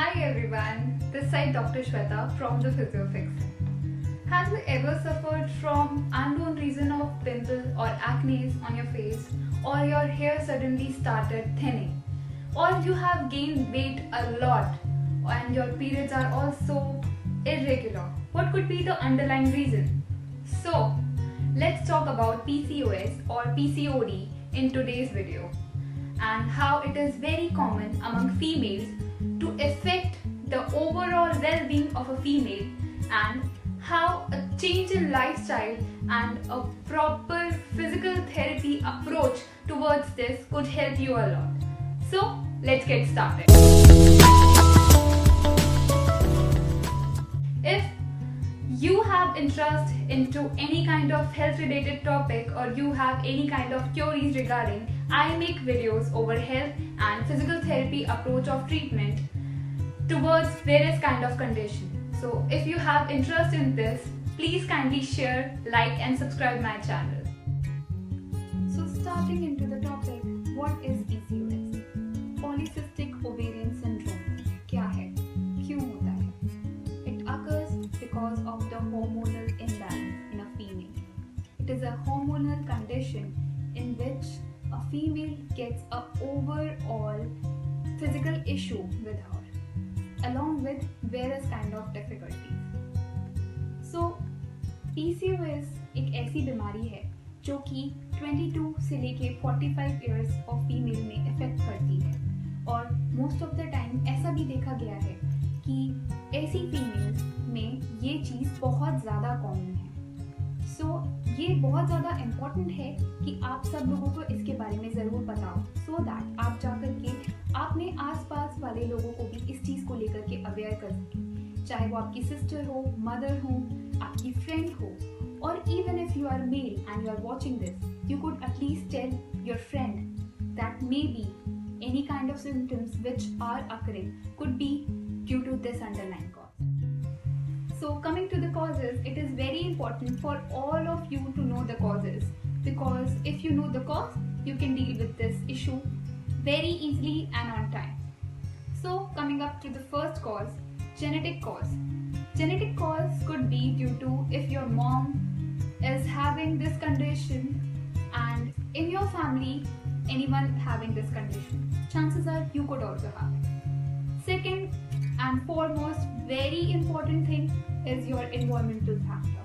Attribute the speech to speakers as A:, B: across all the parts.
A: Hi everyone, this side Dr. Shweta from the PhysioFix. Have you ever suffered from unknown reason of pimple or acne on your face, or your hair suddenly started thinning, or you have gained weight a lot and your periods are also irregular? What could be the underlying reason? So, let's talk about PCOS or PCOD in today's video and how it is very common among females to affect the overall well-being of a female, and how a change in lifestyle and a proper physical therapy approach towards this could help you a lot. So let's get started. If you have interest into any kind of health related topic, or you have any kind of queries regarding, I make videos over health and physical therapy approach of treatment towards various kind of condition. So if you have interest in this, please kindly share, like and subscribe my channel. So starting into the topic, what is PCOS? Polycystic ovarian syndrome क्या है? क्यों होता है? It occurs because of the hormonal imbalance in a female. It is a hormonal condition in which a female gets a overall physical issue with her, along with various kind of difficulties. So PCOS एक ऐसी बीमारी है जो कि 22 से लेके 45 years of female में effect करती है, और मोस्ट ऑफ द टाइम ऐसा भी देखा गया है कि ऐसी फीमेल्स में ये चीज़ बहुत ज़्यादा कॉमन है. सो ये बहुत ज़्यादा इम्पॉर्टेंट है कि आप सब लोगों को इसके बारे में ज़रूर बताओ, सो दैट आप जाकर के अपने आसपास वाले लोगों को भी इस चीज़ को लेकर के अवेयर कर सकें, चाहे वो आपकी सिस्टर हो, मदर हो, आपकी फ्रेंड हो, और even if you are male and you are watching this, you could at least tell your friend that may be any kind of symptoms which are occurring could be due to this underlying cause. So coming to the causes, it is very important for all of you to know the causes, because if you know the cause, you can deal with this issue very easily and on time. So coming up to the first cause, genetic cause. Genetic cause could be due to if your mom is having this condition and in your family anyone having this condition, chances are you could also have it. Second and foremost very important thing is your environmental factor.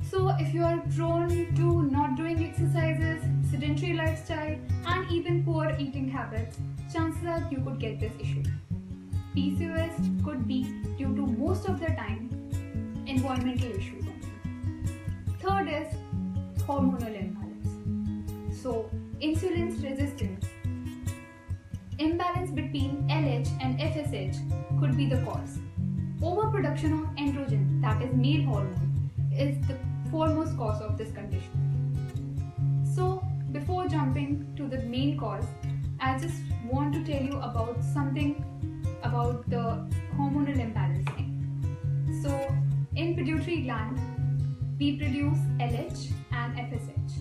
A: So if you are prone to not doing exercises, sedentary lifestyle and even poor eating habits, chances are you could get this issue. PCOS could be due to most of the time environmental issues. Third is hormonal imbalance. So insulin resistance, imbalance between LH and FSH could be the cause. Overproduction of androgen, that is male hormone, is the foremost cause of this condition. So before jumping to the main cause, I just want to tell you about something about the hormonal imbalance thing. So in pituitary gland, we produce LH and FSH,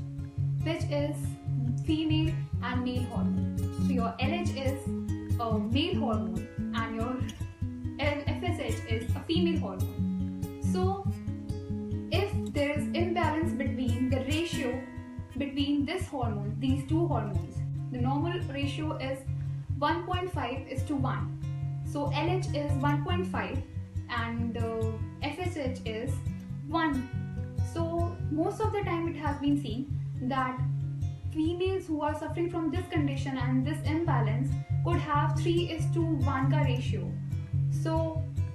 A: which is female and male hormone. So your LH is a male hormone and your FSH is a female hormone. So if there is imbalance between the ratio between this hormone, these two hormones, the normal ratio is 1.5:1. So LH is 1.5 and FSH is 1. So most of the time it has been seen that females who are suffering from this condition and this imbalance could have 3:1 का ratio. So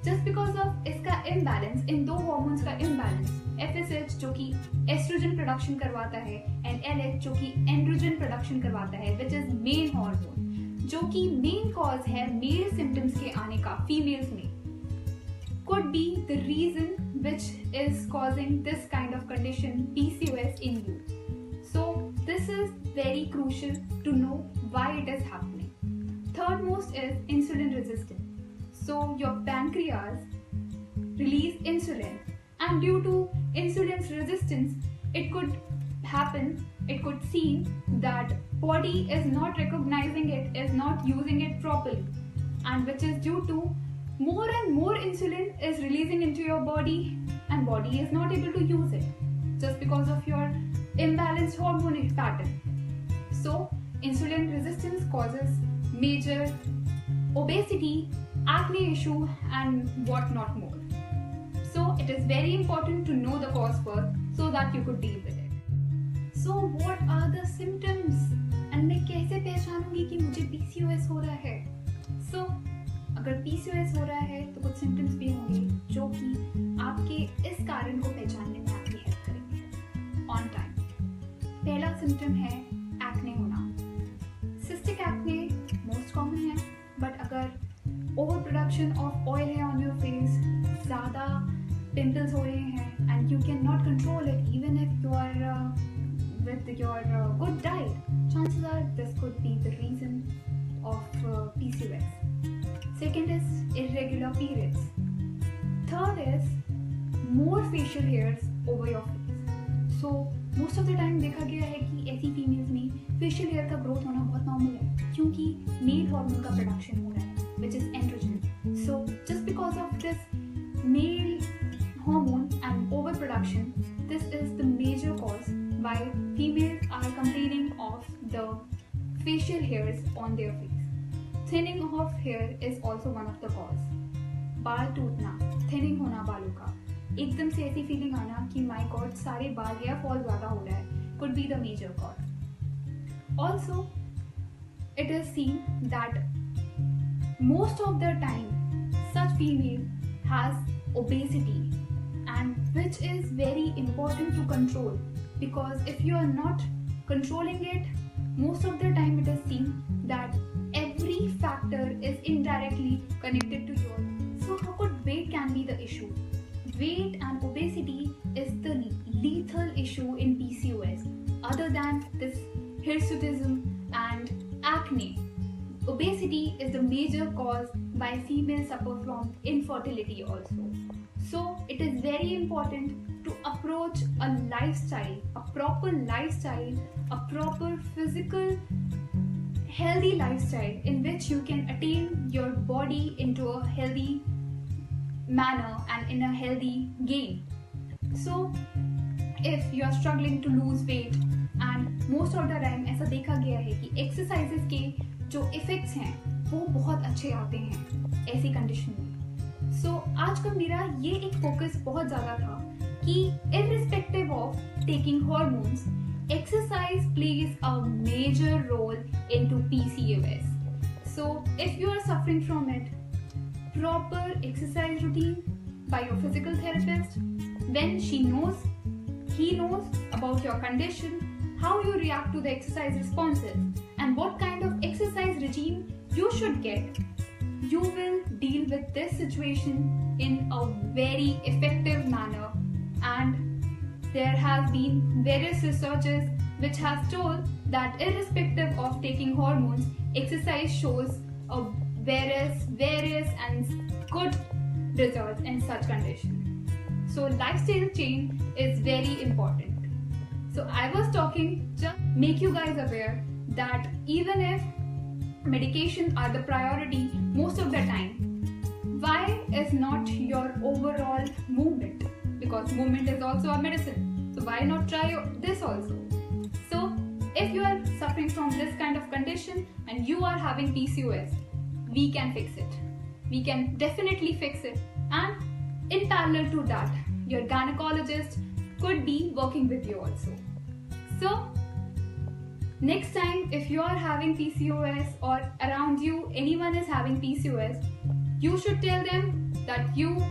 A: just because of इसका imbalance, इन दो hormones का imbalance, FSH जो कि estrogen production करवाता है and LH जो कि androgen production करवाता है, which is male hormone, जो कि main cause है male symptoms के आने का females में, could be the reason which is causing this kind of condition PCOS in you. So this is very crucial to know why it is happening. Third most is insulin resistance. So your pancreas release insulin, and due to insulin's resistance, it could seem that body is not recognizing it, is not using it properly, and which is due to more and more insulin is releasing into your body and body is not able to use it just because of your imbalanced hormone pattern. So insulin resistance causes major obesity, acne issue and what not more. So it is very important to know the cause first so that you could deal with it. So what are the symptoms and मैं कैसे पहचानूंगी कि मुझे PCOS हो रहा है? So अगर PCOS हो रहा है तो कुछ सिम्टम्स भी होंगे जो कि आपके इस कारण को पहचानने में आपकी हेल्प करेंगे ऑन टाइम. पहला सिम्टम है एक्ने होना. सिस्टिक एक्ने मोस्ट कॉमन है, बट अगर ओवर प्रोडक्शन ऑफ ऑयल है ऑन योर फेस, ज़्यादा पिंपल्स हो रहे हैं and you can not control it even if you are with your good diet, chances are this could be the reason of PCOS. Second is irregular periods. Third is more facial hairs over your face. So most of the time देखा गया है कि ऐसी females में facial hair का growth होना बहुत normal है क्योंकि male hormone का production हो रहा है which is androgen. So just because of this male hormone and overproduction, this is the major cause why females are complaining of the facial hairs on their face. Thinning of hair is also one of the cause. बाल टूटना, thinning होना बालों का, एकदम से ऐसी feeling आना कि my God सारे बाल या फॉल ज़्यादा हो रहा है, could be the major cause. Also, it is seen that most of the time such female has obesity and which is very important to control. Because if you are not controlling it, most of the time it is seen that every factor is indirectly connected to your. So how could weight can be the issue? Weight and obesity is the lethal issue in PCOS. Other than this hirsutism and acne, obesity is the major cause why females suffer from infertility also. So it is very important to approach a lifestyle, a proper lifestyle, a proper physical, healthy lifestyle in which you can attain your body into a healthy manner and in a healthy gain. So if you are struggling to lose weight and most of the time ऐसा देखा गया है कि exercises के जो effects हैं वो बहुत अच्छे आते हैं ऐसी condition में. So आज का मेरा ये एक focus बहुत ज़्यादा था कि irrespective of taking hormones, exercise plays a major role into PCOS. So if you are suffering from it, proper exercise routine by your physical therapist, when he knows about your condition, how you react to the exercise responses and what kind of exercise regime you should get, you will deal with this situation in a very effective manner. And there have been various researches which has told that irrespective of taking hormones, exercise shows a various and good results in such conditions. So lifestyle change is very important. So I was talking just make you guys aware that even if medications are the priority most of the time, why is not your overall movement? Because movement is also a medicine. So why not try this also? So if you are suffering from this kind of condition and you are having PCOS, we can fix it. We can definitely fix it. And in parallel to that, your gynecologist could be working with you also. So next time if you are having PCOS or around you anyone is having PCOS, you should tell them that you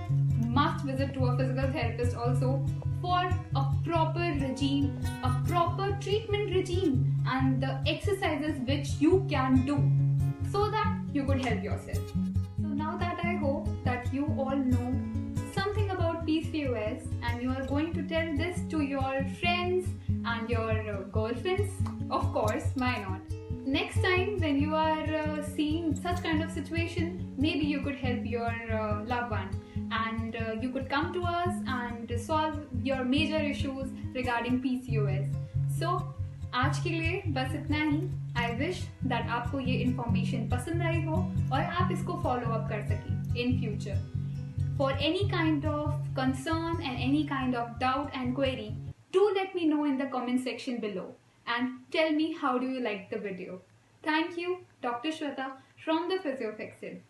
A: must visit to a physical therapist also for a proper regime, a proper treatment regime and the exercises which you can do so that you could help yourself. So now that I hope that you all know something about PCOS and you are going to tell this to your friends and your girlfriends, of course, why not? Next time when you are seeing such kind of situation, maybe you could help your loved one and you could come to us and solve your major issues regarding PCOS. So आज के लिए बस इतना ही. I wish that आपको ये information पसंद आई हो और आप इसको follow up कर सकें. in future. For any kind of concern and any kind of doubt and query, do let me know in the comment section below and tell me how do you like the video. Thank you, Dr. Shweta from the PhysioFixit.